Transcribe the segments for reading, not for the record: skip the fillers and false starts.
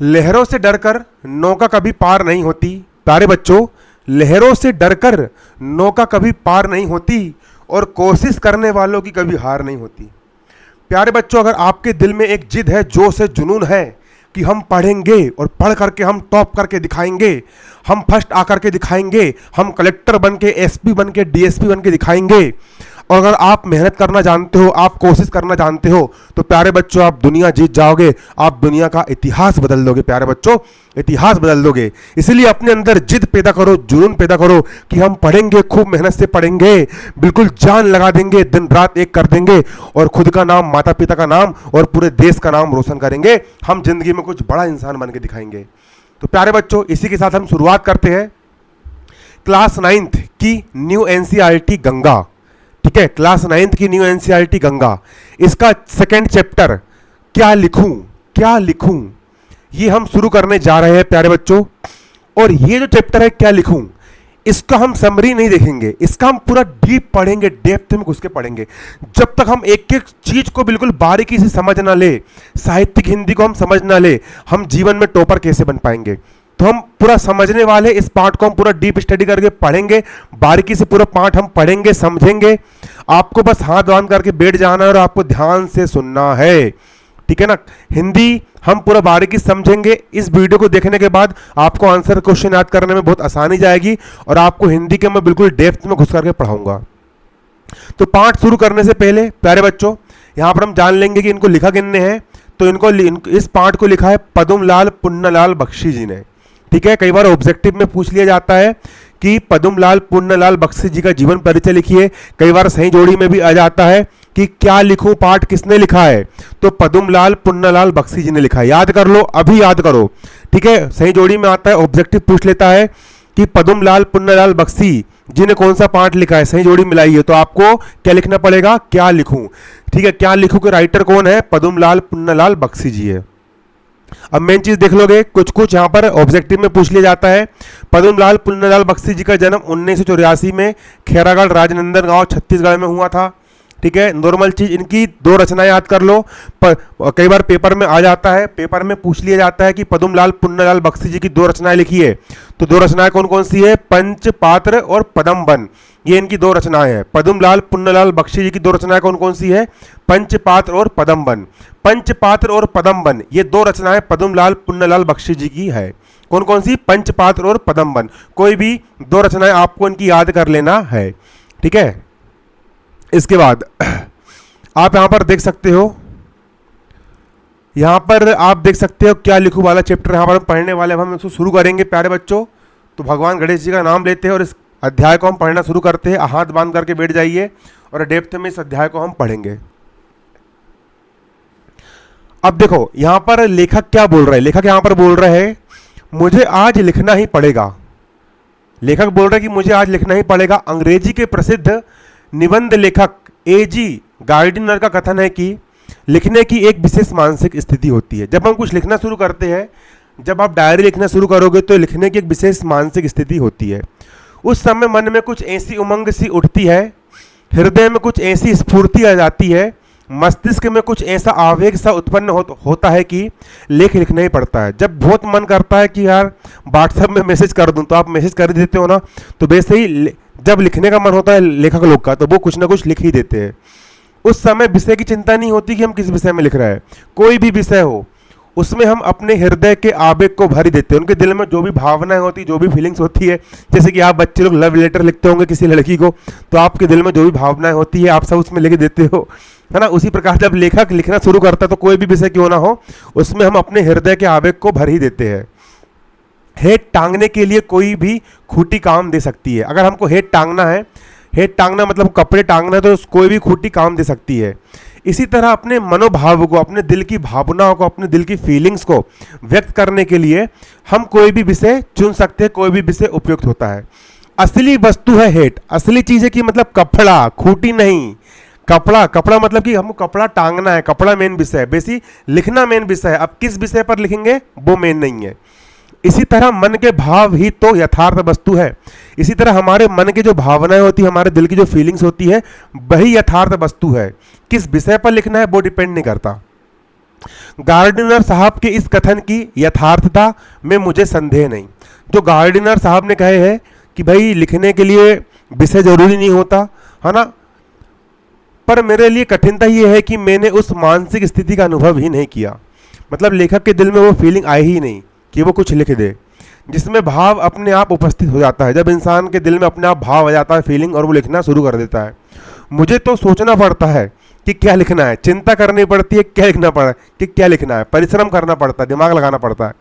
लहरों से डरकर नौका कभी पार नहीं होती। प्यारे बच्चों, लहरों से डरकर नौका कभी पार नहीं होती और कोशिश करने वालों की कभी हार नहीं होती। प्यारे बच्चों, अगर आपके दिल में एक जिद है, जोश है, जुनून है कि हम पढ़ेंगे और पढ़ करके हम टॉप करके दिखाएंगे, हम फर्स्ट आकर के दिखाएंगे, हम कलेक्टर बन के, एसपी बन के, डीएसपी बन के दिखाएंगे, और अगर आप मेहनत करना जानते हो, आप कोशिश करना जानते हो, तो प्यारे बच्चों आप दुनिया जीत जाओगे, आप दुनिया का इतिहास बदल दोगे। प्यारे बच्चों, इतिहास बदल दोगे। इसलिए अपने अंदर जिद पैदा करो, जुनून पैदा करो कि हम पढ़ेंगे, खूब मेहनत से पढ़ेंगे, बिल्कुल जान लगा देंगे, दिन रात एक कर देंगे और खुद का नाम, माता पिता का नाम और पूरे देश का नाम रोशन करेंगे। हम जिंदगी में कुछ बड़ा इंसान बन के दिखाएंगे। तो प्यारे बच्चों, इसी के साथ हम शुरुआत करते हैं क्लास 9th की न्यू एनसीईआरटी गंगा। ठीक है, क्लास 9th की न्यू एनसीईआरटी गंगा, इसका सेकेंड चैप्टर क्या लिखूं, क्या लिखूं, ये हम शुरू करने जा रहे हैं प्यारे बच्चों। और ये जो चैप्टर है क्या लिखूं, इसका हम समरी नहीं देखेंगे, इसका हम पूरा डीप पढ़ेंगे, डेप्थ में घुस के पढ़ेंगे। जब तक हम एक एक चीज को बिल्कुल बारीकी से समझ ना ले, साहित्यिक हिंदी को हम समझ ना ले, हम जीवन में टॉपर कैसे बन पाएंगे। तो हम पूरा समझने वाले, इस पार्ट को हम पूरा डीप स्टडी करके पढ़ेंगे, बारीकी से पूरा पार्ट हम पढ़ेंगे, समझेंगे। आपको बस हाथ बांध करके बैठ जाना है और आपको ध्यान से सुनना है। ठीक है ना, हिंदी हम पूरा बारीकी समझेंगे। इस वीडियो को देखने के बाद आपको आंसर क्वेश्चन याद करने में बहुत आसानी जाएगी और आपको हिंदी के मैं बिल्कुल डेप्थ में घुस करके पढ़ाऊंगा। तो पार्ट शुरू करने से पहले प्यारे बच्चों, यहां पर हम जान लेंगे कि इनको लिखा किसने है। तो इस पार्ट को लिखा है पद्मलाल पुन्नालाल बख्शी जी ने। ठीक है, कई बार ऑब्जेक्टिव में पूछ लिया जाता है कि पद्मलाल पुन्नालाल बख्शी जी का जीवन परिचय लिखिए। कई बार सही जोड़ी में भी आ जाता है कि क्या लिखूं, पाठ किसने लिखा है, तो पद्मलाल पुन्नालाल बख्शी जी ने लिखा है। याद कर लो, अभी याद करो। ठीक है, सही जोड़ी में आता है, ऑब्जेक्टिव पूछ लेता है कि पद्मलाल पुन्नालाल बख्शी जी ने कौन सा पाठ लिखा है, सही जोड़ी मिलाइए। तो आपको क्या लिखना पड़ेगा, क्या लिखूं। ठीक है, क्या लिखूं के राइटर कौन है, पद्मलाल पुन्नालाल बख्शी जी है। अब मेन चीज देख लोगे, कुछ कुछ यहां पर ऑब्जेक्टिव में पूछ लिया जाता है। पद्मलाल पुन्नालाल बख्शी जी का जन्म 1984 में खैरागढ़ राजनंदन गांव छत्तीसगढ़ में हुआ था। ठीक है, नॉर्मल चीज, इनकी दो रचनाएं याद कर लो। कई बार पेपर में आ जाता है, पेपर में पूछ लिया जाता है कि पद्मलाल पुन्नालाल बख्शी जी की दो रचनाएं लिखी है। तो दो रचनाएं कौन कौन सी है, पंचपात्र और पदमबन, ये इनकी दो रचनाएं हैं। पद्मलाल पुन्नालाल बख्शी जी की दो रचनाएं कौन कौन सी है, पंचपात्र और पदमबन। पंचपात्र और पदमबन, ये दो रचनाएं पद्मलाल पुन्नालाल बख्शी जी की है। कौन कौन सी, पंचपात्र और पदमबन। कोई भी दो रचनाएं आपको इनकी याद कर लेना है। ठीक है, इसके बाद आप यहां पर देख सकते हो, यहां पर आप देख सकते हो क्या लिखूं वाला चैप्टर यहां पर हम पढ़ने वाले हैं। हम इसको शुरू करेंगे प्यारे बच्चों। तो भगवान गणेश जी का नाम लेते हैं और इस अध्याय को हम पढ़ना शुरू करते हैं। हाथ बांध करके बैठ जाइए और डेप्थ में इस अध्याय को हम पढ़ेंगे। अब देखो यहां पर लेखक क्या बोल रहे हैं, लेखक यहां पर बोल रहे हैं मुझे आज लिखना ही पड़ेगा। लेखक बोल रहे हैं कि मुझे आज लिखना ही पड़ेगा। अंग्रेजी के प्रसिद्ध निबंध लेखक एजी गार्डिनर का कथन है कि लिखने की एक विशेष मानसिक स्थिति होती है। जब हम कुछ लिखना शुरू करते हैं, जब आप डायरी लिखना शुरू करोगे तो लिखने की एक विशेष मानसिक स्थिति होती है। उस समय मन में कुछ ऐसी उमंग सी उठती है, हृदय में कुछ ऐसी स्फूर्ति आ जाती है, मस्तिष्क में कुछ ऐसा आवेग सा उत्पन्न होता है कि लेख लिखना ही पड़ता है। जब बहुत मन करता है कि यार व्हाट्सएप में मैसेज कर दूं, तो आप मैसेज कर देते हो ना। तो वैसे ही जब लिखने का मन होता है लेखक लोग का, तो वो कुछ ना कुछ लिख ही देते हैं। उस समय विषय की चिंता नहीं होती कि हम किस विषय में लिख रहे हैं। कोई भी विषय हो, उसमें हम अपने हृदय के आवेग को भर ही देते हैं। उनके दिल में जो भी भावनाएं होती, जो भी फीलिंग्स होती है, जैसे कि आप बच्चे लोग लव लेटर लिखते होंगे किसी लड़की को, तो आपके दिल में जो भी भावनाएं होती है आप सब उसमें लिख देते हो, है ना। उसी प्रकार जब लेखक लिखना शुरू करता है तो कोई भी विषय क्यों ना हो, उसमें हम अपने हृदय के आवेग को भर ही देते हैं। हेड टांगने के लिए कोई भी खूंटी काम दे सकती है। अगर हमको हेड टांगना है, हेड टांगना मतलब कपड़े टांगना है, तो कोई भी खूंटी काम दे सकती है। इसी तरह अपने मनोभाव को, अपने दिल की भावनाओं को, अपने दिल की फीलिंग्स को व्यक्त करने के लिए हम कोई भी विषय चुन सकते हैं, कोई भी विषय उपयुक्त होता है। असली वस्तु है हेड, असली चीज है कि मतलब कपड़ा, खूंटी नहीं। कपड़ा, कपड़ा मतलब कि हमको कपड़ा टांगना है, कपड़ा मेन विषय है, बेसी लिखना मेन विषय है। अब किस विषय पर लिखेंगे वो मेन नहीं है। इसी तरह मन के भाव ही तो यथार्थ वस्तु है। इसी तरह हमारे मन की जो भावनाएं होती है, हमारे दिल की जो फीलिंग्स होती है, वही यथार्थ वस्तु है। किस विषय पर लिखना है वो डिपेंड नहीं करता। गार्डिनर साहब के इस कथन की यथार्थता में मुझे संदेह नहीं। जो गार्डिनर साहब ने कहे हैं कि भाई लिखने के लिए विषय जरूरी नहीं होता, है ना, पर मेरे लिए कठिनता ये है कि मैंने उस मानसिक स्थिति का अनुभव ही नहीं किया। मतलब लेखक के दिल में वो फीलिंग आई ही नहीं कि वो कुछ लिख दे जिसमें भाव अपने आप उपस्थित हो जाता है। जब इंसान के दिल में अपने आप भाव आ जाता है, फीलिंग, और वो लिखना शुरू कर देता है। मुझे तो सोचना पड़ता है कि क्या लिखना है, चिंता करनी पड़ती है क्या लिखना पड़ा कि क्या लिखना है, परिश्रम करना पड़ता है, दिमाग लगाना पड़ता है,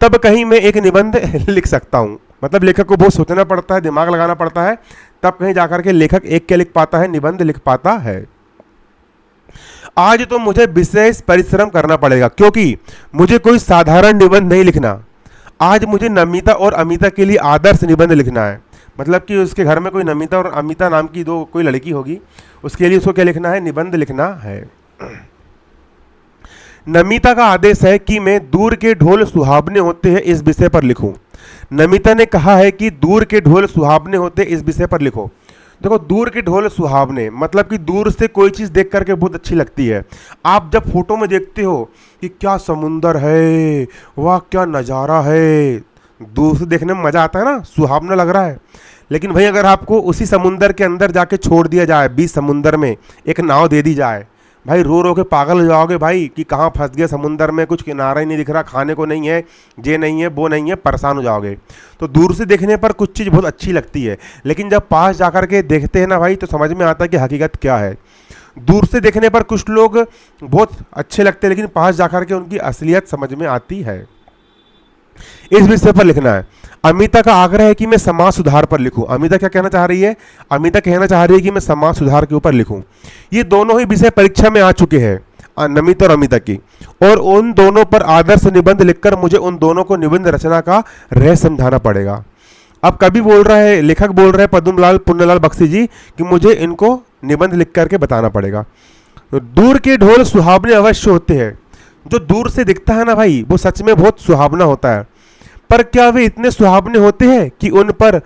तब कहीं मैं एक निबंध लिख सकता हूँ। मतलब लेखक को बहुत सोचना पड़ता है, दिमाग लगाना पड़ता है, तब कहीं जाकर के लेखक एक क्या लिख पाता है, निबंध लिख पाता है। आज तो मुझे विशेष परिश्रम करना पड़ेगा क्योंकि मुझे कोई साधारण निबंध नहीं लिखना। आज मुझे नमिता और अमिता के लिए आदर्श निबंध लिखना है। मतलब कि उसके घर में कोई नमिता और अमिता नाम की दो कोई लड़की होगी, उसके लिए उसको क्या लिखना है, निबंध लिखना है। नमिता का आदेश है कि मैं दूर के ढोल सुहावने होते हैं इस विषय पर लिखूं। नमिता ने कहा है कि दूर के ढोल सुहावने होते इस विषय पर लिखो। देखो, दूर के ढोल सुहावने मतलब कि दूर से कोई चीज़ देख करके बहुत अच्छी लगती है। आप जब फोटो में देखते हो कि क्या समुंदर है, वाह क्या नज़ारा है, दूर से देखने में मज़ा आता है ना, सुहावना लग रहा है। लेकिन भाई अगर आपको उसी समुंदर के अंदर जाके छोड़ दिया जाए, बीच समुंदर में एक नाव दे दी जाए, भाई रो रो के पागल हो जाओगे भाई कि कहाँ फंस गए समुंदर में, कुछ किनारा ही नहीं दिख रहा, खाने को नहीं है, ये नहीं है, वो नहीं है, परेशान हो जाओगे। तो दूर से देखने पर कुछ चीज़ बहुत अच्छी लगती है, लेकिन जब पास जाकर के देखते हैं ना भाई, तो समझ में आता है कि हकीकत क्या है। दूर से देखने पर कुछ लोग बहुत अच्छे लगते हैं, लेकिन पास जाकर के उनकी असलियत समझ में आती है। इस विषय पर लिखना है। अमिता का आग्रह है कि मैं समाज सुधार पर लिखूं। अमिता क्या कहना चाह रही है? अमिता कहना चाह रही है कि मैं समाज सुधार के ऊपर लिखूं। ये दोनों ही विषय परीक्षा में आ चुके हैं, नमिता और अमिता की, और उन दोनों पर आदर्श निबंध लिखकर मुझे उन दोनों को निबंध रचना का रहस्य समझाना पड़ेगा। अब कभी बोल रहा है, लेखक बोल रहे हैं पद्मलाल पुन्नलाल बख्शी जी कि मुझे इनको निबंध लिख करके बताना पड़ेगा। तो दूर के ढोल सुहावने अवश्य होते हैं। जो दूर से दिखता है ना भाई, वो सच में बहुत सुहावना होता है, पर क्या वे इतने सुहावने होते हैं कि उन पर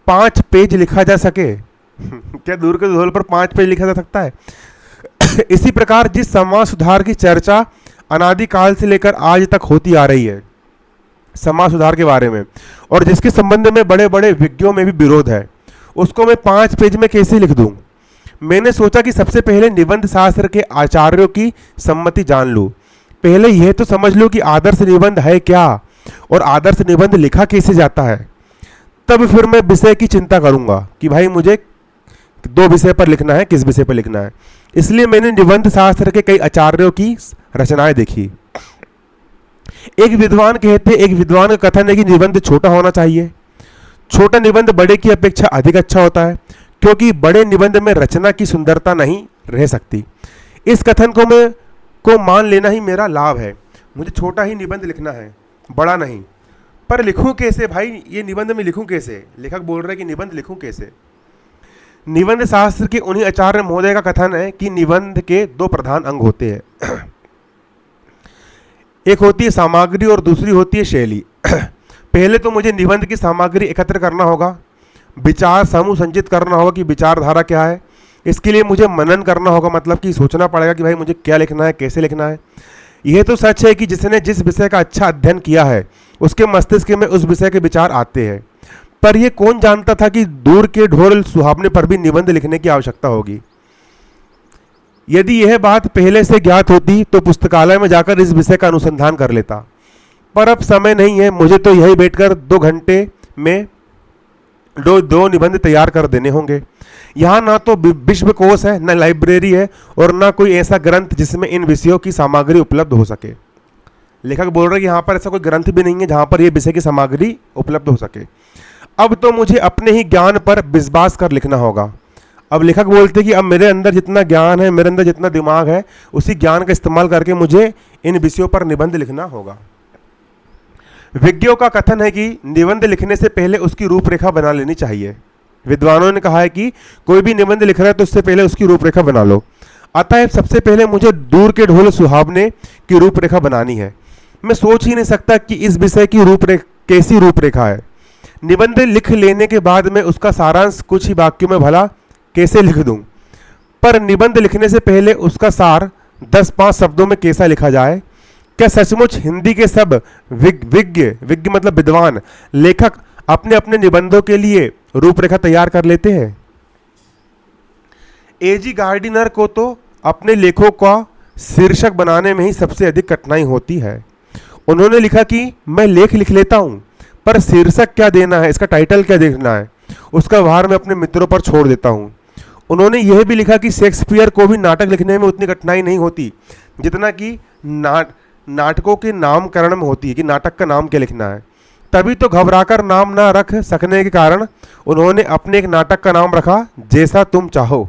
5 पेज लिखा जा सके? क्या दूर के ढोल पर 5 पेज लिखा जा सकता है? इसी प्रकार जिस समाज सुधार की चर्चा अनादिकाल से लेकर आज तक होती आ रही है, समाज सुधार के बारे में, और जिसके संबंध में बड़े बड़े विज्ञों में भी विरोध है, उसको मैं 5 पेज में कैसे लिख दूं? मैंने सोचा कि सबसे पहले निबंध शास्त्र के आचार्यों की सम्मति जान लूं। पहले यह तो समझ लो कि आदर्श निबंध है क्या और आदर्श निबंध लिखा कैसे जाता है, तब फिर मैं विषय की चिंता करूंगा कि भाई मुझे 2 विषय पर लिखना है, किस विषय पर लिखना है। इसलिए मैंने निबंध शास्त्र के कई आचार्यों की रचनाएं देखी। एक विद्वान का कथन है कि निबंध छोटा होना चाहिए। छोटा निबंध बड़े की अपेक्षा अधिक अच्छा होता है, क्योंकि बड़े निबंध में रचना की सुंदरता नहीं रह सकती। इस कथन को मान लेना ही मेरा लाभ है। मुझे छोटा ही निबंध लिखना है, बड़ा नहीं। पर लिखूं कैसे भाई? ये निबंध में लिखूं कैसे? लेखक बोल रहे हैं कि निबंध लिखूं कैसे। निबंध शास्त्र के उन्हीं आचार्य महोदय का कथन है कि निबंध के 2 प्रधान अंग होते हैं। एक होती है सामग्री और दूसरी होती है शैली। पहले तो मुझे निबंध की सामग्री एकत्र करना होगा, विचार समूह संचित करना होगा कि विचारधारा क्या है। इसके लिए मुझे मनन करना होगा, मतलब कि सोचना पड़ेगा कि भाई मुझे क्या लिखना है, कैसे लिखना है। यह तो सच है कि जिसने जिस विषय का अच्छा अध्ययन किया है उसके मस्तिष्क में उस विषय के विचार आते हैं, पर यह कौन जानता था कि दूर के ढोल सुहावने पर भी निबंध लिखने की आवश्यकता होगी। यदि यह बात पहले से ज्ञात होती तो पुस्तकालय में जाकर इस विषय का अनुसंधान कर लेता, पर अब समय नहीं है। मुझे तो यही बैठकर 2 घंटे में दो निबंध तैयार कर देने होंगे। यहाँ ना तो विश्वकोश है, न लाइब्रेरी है, और ना कोई ऐसा ग्रंथ जिसमें इन विषयों की सामग्री उपलब्ध हो सके। लेखक बोल रहे हैं कि यहाँ पर ऐसा कोई ग्रंथ भी नहीं है जहाँ पर ये विषय की सामग्री उपलब्ध हो सके। अब तो मुझे अपने ही ज्ञान पर विश्वास कर लिखना होगा। अब लेखक बोलते हैं कि अब मेरे अंदर जितना ज्ञान है, मेरे अंदर जितना दिमाग है, उसी ज्ञान का इस्तेमाल करके मुझे इन विषयों पर निबंध लिखना होगा। विज्ञों का कथन है कि निबंध लिखने से पहले उसकी रूपरेखा बना लेनी चाहिए। विद्वानों ने कहा है कि कोई भी निबंध लिख रहा है तो उससे पहले उसकी रूपरेखा बना लो। अतः सबसे पहले मुझे दूर के ढोल सुहावने की रूपरेखा बनानी है। मैं सोच ही नहीं सकता कि इस विषय की कैसी रूपरेखा है। निबंध लिख लेने के बाद मैं उसका सारांश कुछ ही वाक्यों में भला कैसे लिख दूं, पर निबंध लिखने से पहले उसका सार 10-5 शब्दों में कैसा लिखा जाए? क्या सचमुच हिंदी के सब विज्ञ विज्ञ मतलब विद्वान लेखक अपने अपने निबंधों के लिए रूपरेखा तैयार कर लेते हैं? एजी गार्डिनर को तो अपने लेखों का शीर्षक बनाने में ही सबसे अधिक कठिनाई होती है। उन्होंने लिखा कि मैं लेख लिख लेता हूं, पर शीर्षक क्या देना है, इसका टाइटल क्या देखना है, उसका भार मैं अपने मित्रों पर छोड़ देता हूं। उन्होंने यह भी लिखा कि शेक्सपियर को भी नाटक लिखने में उतनी कठिनाई नहीं होती जितना कि नाटकों के नामकरण में होती है, कि नाटक का नाम क्या लिखना है। तभी तो घबराकर नाम ना रख सकने के कारण उन्होंने अपने एक नाटक का नाम रखा, जैसा तुम चाहो।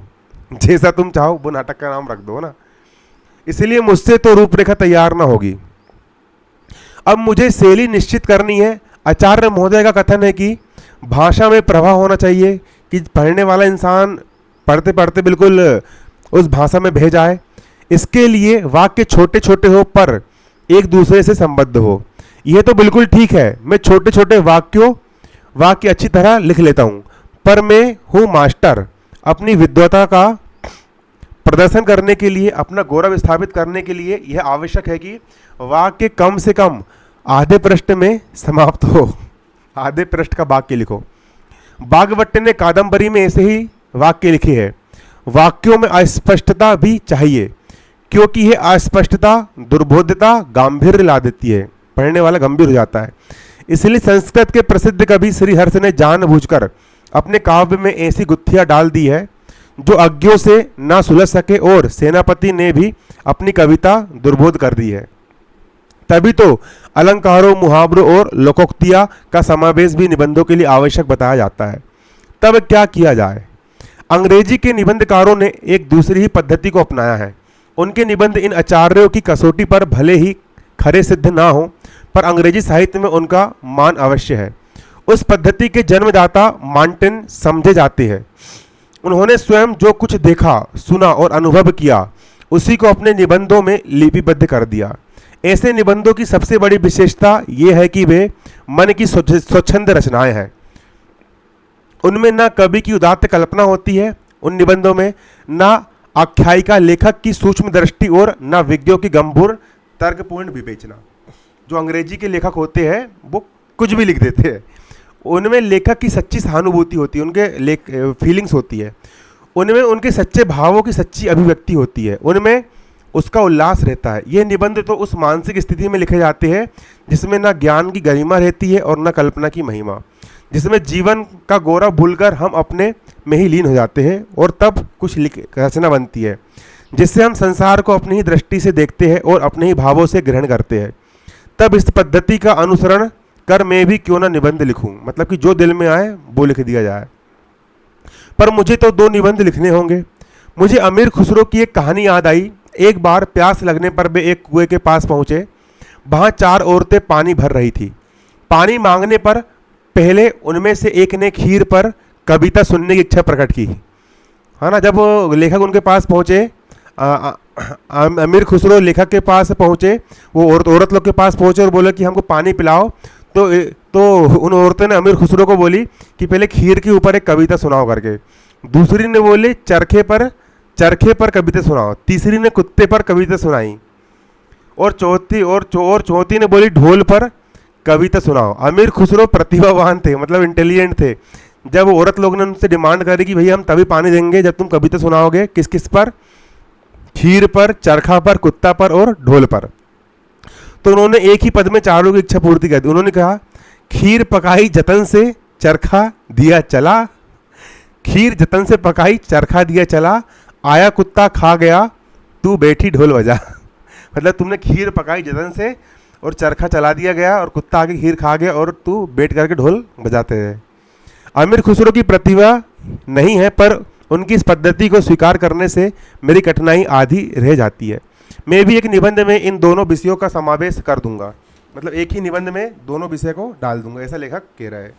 जैसा तुम चाहो वो नाटक का नाम रख दो ना, इसलिए मुझसे तो रूपरेखा तैयार ना होगी। अब मुझे शैली निश्चित करनी है। आचार्य महोदय का कथन है कि भाषा में प्रभाव होना चाहिए, कि पढ़ने वाला इंसान पढ़ते पढ़ते बिल्कुल उस भाषा में बह जाए। इसके लिए वाक्य छोटे छोटे हो पर एक दूसरे से संबद्ध हो। यह तो बिल्कुल ठीक है, मैं छोटे छोटे वाक्य अच्छी तरह लिख लेता हूं, पर मैं हूं मास्टर। अपनी विद्वता का प्रदर्शन करने के लिए, अपना गौरव स्थापित करने के लिए यह आवश्यक है कि वाक्य कम से कम आधे पृष्ठ में समाप्त हो। आधे पृष्ठ का वाक्य लिखो। बागवट्टे ने कादंबरी में ऐसे ही वाक्य लिखे हैं। वाक्यों में अस्पष्टता भी चाहिए, क्योंकि यह अस्पष्टता दुर्बोध्यता गांभीर्य ला देती है, पढ़ने वाला गंभीर हो जाता है। इसलिए संस्कृत के प्रसिद्ध कवि श्रीहर्ष ने जानबूझकर अपने काव्य में ऐसी गुत्थियां डाल दी है जो अज्ञों से ना सुलझ सके, और सेनापति ने भी अपनी कविता दुर्बोध कर दी है। तभी तो अलंकारों, मुहावरों और लोकोक्तियां का समावेश भी निबंधों के लिए आवश्यक बताया जाता है। तब क्या किया जाए? अंग्रेजी के निबंधकारों ने एक दूसरी ही पद्धति को अपनाया है। उनके निबंध इन आचार्यों की कसौटी पर भले ही खरे सिद्ध ना हो, पर अंग्रेजी साहित्य में उनका मान अवश्य है। उस पद्धति के जन्मदाता मार्टिन समझे जाते हैं। उन्होंने स्वयं जो कुछ देखा, सुना और अनुभव किया, उसी को अपने निबंधों में लिपिबद्ध कर दिया। ऐसे निबंधों की सबसे बड़ी विशेषता यह है कि वे मन की स्वच्छंद रचनाएं हैं। उनमें ना कवि की उदात्त कल्पना होती है, उन निबंधों में ना आख्यायिका लेखक की सूक्ष्म दृष्टि और ना विज्ञों की गंभीर तर्कपूर्ण विवेचना। जो अंग्रेजी के लेखक होते हैं वो कुछ भी लिख देते हैं। उनमें लेखक की सच्ची सहानुभूति होती है, उनके फीलिंग्स होती है, उनमें उनके सच्चे भावों की सच्ची अभिव्यक्ति होती है, उनमें उसका उल्लास रहता है। ये निबंध तो उस मानसिक स्थिति में लिखे जाते हैं जिसमें ना ज्ञान की गरिमा रहती है और ना कल्पना की महिमा, जिसमें जीवन का गौरव भूलकर हम अपने में ही लीन हो जाते हैं और तब कुछ रचना बनती है जिससे हम संसार को अपनी ही दृष्टि से देखते हैं और अपने ही भावों से ग्रहण करते हैं। तब इस पद्धति का अनुसरण कर मैं भी क्यों ना निबंध लिखूं, मतलब कि जो दिल में आए वो लिख दिया जाए। पर मुझे तो 2 निबंध लिखने होंगे। मुझे अमीर खुसरो की एक कहानी याद आई। एक बार प्यास लगने पर वे एक कुएं के पास पहुंचे। वहां 4 औरतें पानी भर रही थी। पानी मांगने पर पहले उनमें से एक ने खीर पर कविता सुनने की इच्छा प्रकट की, है ना। जब लेखक उनके पास पहुंचे, अमीर खुसरो लेखक के पास पहुंचे, वो औरत लोग के पास पहुंचे और बोले कि हमको पानी पिलाओ। तो उन औरतों ने अमीर खुसरो को बोली कि पहले खीर के ऊपर एक कविता सुनाओ करके। दूसरी ने बोली चरखे पर कविता सुनाओ। तीसरी ने कुत्ते पर कविता सुनाई और चौथी ने बोली ढोल पर कविता सुनाओ। अमीर खुसरो प्रतिभावान थे, मतलब इंटेलिजेंट थे। जब औरत लोग ने उनसे डिमांड करी कि भैया हम तभी पानी देंगे जब तुम कविता सुनाओगे, किस किस पर? खीर पर, चरखा पर, कुत्ता पर और ढोल पर। तो उन्होंने एक ही पद में चारों की इच्छा पूर्ति कर दी। उन्होंने कहा खीर पकाई जतन से चरखा दिया चला, खीर जतन से पकाई चरखा दिया चला, आया कुत्ता खा गया तू बैठी ढोल बजा। मतलब तुमने खीर पकाई जतन से और चरखा चला दिया गया और कुत्ता आके खीर खा गया और तू बैठ करके ढोल बजाते हैं। अमीर खुसरो की प्रतिभा नहीं है, पर उनकी इस पद्धति को स्वीकार करने से मेरी कठिनाई आधी रह जाती है। मैं भी एक निबंध में इन दोनों विषयों का समावेश कर दूंगा, मतलब एक ही निबंध में दोनों विषय को डाल दूंगा, ऐसा लेखक कह रहा है।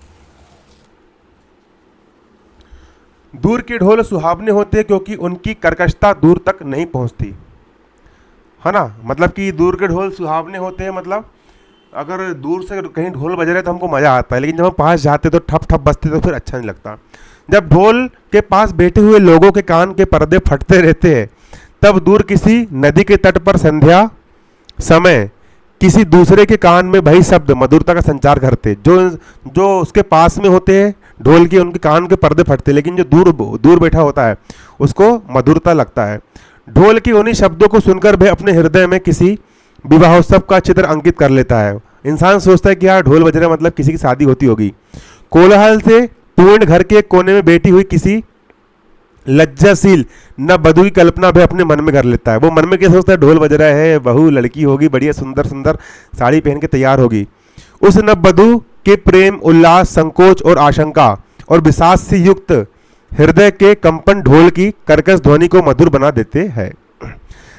दूर के ढोल सुहावने होते क्योंकि उनकी कर्कशता दूर तक नहीं पहुंचती, है ना। मतलब कि दूर के ढोल सुहावने होते हैं, मतलब अगर दूर से कहीं ढोल बज रहे तो हमको मज़ा आता है, लेकिन जब हम पास जाते तो ठप ठप बजते तो फिर अच्छा नहीं लगता। जब ढोल के पास बैठे हुए लोगों के कान के पर्दे फटते रहते हैं तब दूर किसी नदी के तट पर संध्या समय किसी दूसरे के कान में वही शब्द मधुरता का संचार करते। जो जो उसके पास में होते हैं ढोल के, उनके कान के पर्दे फटते, लेकिन जो दूर दूर बैठा होता है उसको मधुरता लगता है। ढोल के उन्हीं शब्दों को सुनकर वह अपने हृदय में किसी विवाहोत्सव का चित्र अंकित कर लेता है। इंसान सोचता है कि यार ढोल बज रहा है, मतलब किसी की शादी होती होगी। कोलाहल से पूर्ण घर के कोने में बैठी हुई किसी लज्जाशील नववधु की कल्पना भी अपने मन में कर लेता है। वो मन में क्या सोचता है, ढोल बज रहा है, बहू लड़की होगी, बढ़िया सुंदर सुंदर साड़ी पहन के तैयार होगी। उस नववधु के प्रेम, उल्लास, संकोच और आशंका और विश्वास से युक्त हृदय के कंपन ढोल की कर्कश ध्वनि को मधुर बना देते हैं।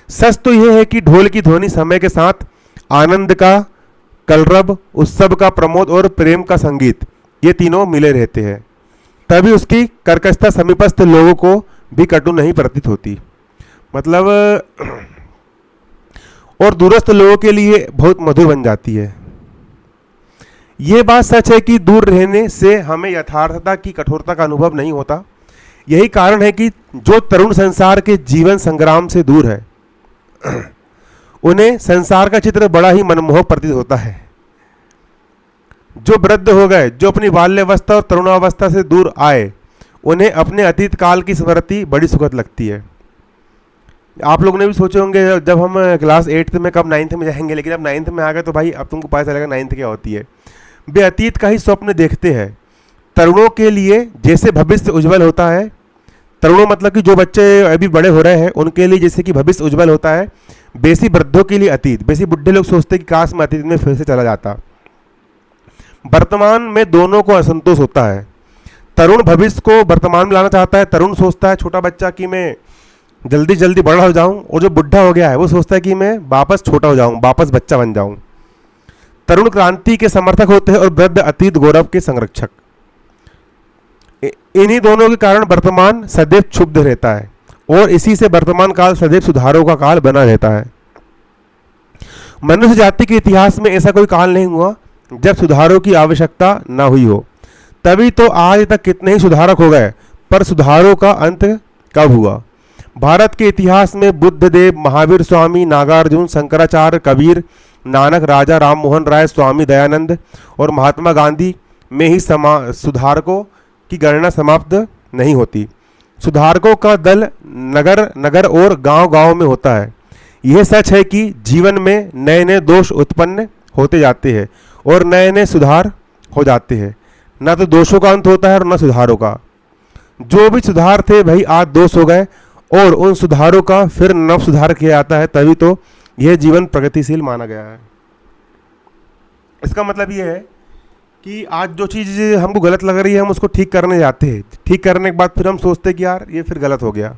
सच तो यह है कि ढोल की ध्वनि समय के साथ आनंद का कलरव, उत्सव का प्रमोद और प्रेम का संगीत, ये तीनों मिले रहते हैं। तभी उसकी कर्कशता समीपस्थ लोगों को भी कटु नहीं प्रतीत होती, मतलब और दूरस्थ लोगों के लिए बहुत मधुर बन जाती है। ये बात सच है कि दूर रहने से हमें यथार्थता की कठोरता का अनुभव नहीं होता। यही कारण है कि जो तरुण संसार के जीवन संग्राम से दूर है उन्हें संसार का चित्र बड़ा ही मनमोहक प्रतीत होता है। जो वृद्ध हो गए, जो अपनी बाल्यावस्था और तरुणावस्था से दूर आए, उन्हें अपने अतीत काल की स्मृति बड़ी सुखद लगती है। आप लोगों ने भी सोचे होंगे जब हम क्लास 8th में कब 9th में जाएंगे, लेकिन अब 9th में आ गए तो भाई अब तुमको पता चलेगा 9th क्या होती है। वे अतीत का ही स्वप्न देखते हैं। तरुणों के लिए जैसे भविष्य उज्जवल होता है, तरुणों मतलब कि जो बच्चे अभी बड़े हो रहे हैं उनके लिए जैसे कि भविष्य उज्जवल होता है, वैसी वृद्धों के लिए अतीत, वैसी बुढ़े लोग सोचते हैं कि काश मैं अतीत में फिर से चला जाता। वर्तमान में दोनों को असंतोष होता है। तरुण भविष्य को वर्तमान में लाना चाहता है, तरुण सोचता है छोटा बच्चा कि मैं जल्दी जल्दी बड़ा हो जाऊं, और जो बुढ़ा हो गया है वो सोचता है कि मैं वापस छोटा हो जाऊं, वापस बच्चा बन जाऊं। तरुण क्रांति के समर्थक होते हैं और वृद्ध अतीत गौरव के संरक्षक। इन्हीं दोनों के कारण वर्तमान सदैव क्षुब्ध रहता है और इसी से वर्तमान काल सदैव सुधारों का काल बना रहता है। मनुष्य जाति के इतिहास में ऐसा कोई काल नहीं हुआ जब सुधारों की आवश्यकता न हुई हो। तभी तो आज तक कितने ही सुधारक हो गए, पर सुधारों का अंत कब हुआ? भारत के इतिहास में बुद्धदेव, महावीर स्वामी, नागार्जुन, शंकराचार्य, कबीर, नानक, राजा राममोहन राय, स्वामी दयानंद और महात्मा गांधी में ही सुधारकों की गणना समाप्त नहीं होती। सुधारकों का दल नगर नगर और गांव गांव में होता है। यह सच है कि जीवन में नए नए दोष उत्पन्न होते जाते हैं और नए नए सुधार हो जाते हैं। ना तो दोषों का अंत होता है और न सुधारों का। जो भी सुधार थे वही आज दोष हो गए और उन सुधारों का फिर नव सुधार किया जाता है, तभी तो यह जीवन प्रगतिशील माना गया है। इसका मतलब यह है कि आज जो चीज़ हमको गलत लग रही है हम उसको ठीक करने जाते हैं, ठीक करने के बाद फिर हम सोचते हैं कि यार ये फिर गलत हो गया।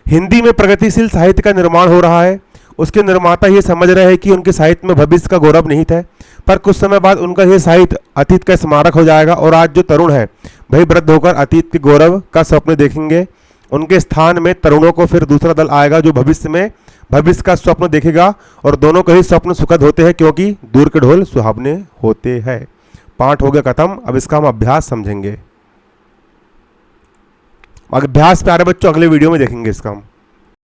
हिंदी में प्रगतिशील साहित्य का निर्माण हो रहा है। उसके निर्माता ये समझ रहे हैं कि उनके साहित्य में भविष्य का गौरव नहीं था, पर कुछ समय बाद उनका यह साहित्य अतीत का स्मारक हो जाएगा और आज जो तरुण है वही वृद्ध होकर अतीत के गौरव का स्वप्न देखेंगे। उनके स्थान में तरुणों को फिर दूसरा दल आएगा जो भविष्य में भविष्य का स्वप्न देखेगा, और दोनों के ही स्वप्न सुखद होते हैं क्योंकि दूर के ढोल सुहावने होते हैं। पाठ हो गया खत्म। अब इसका हम अभ्यास समझेंगे। अभ्यास प्यारे बच्चों अगले वीडियो में देखेंगे इसका हम।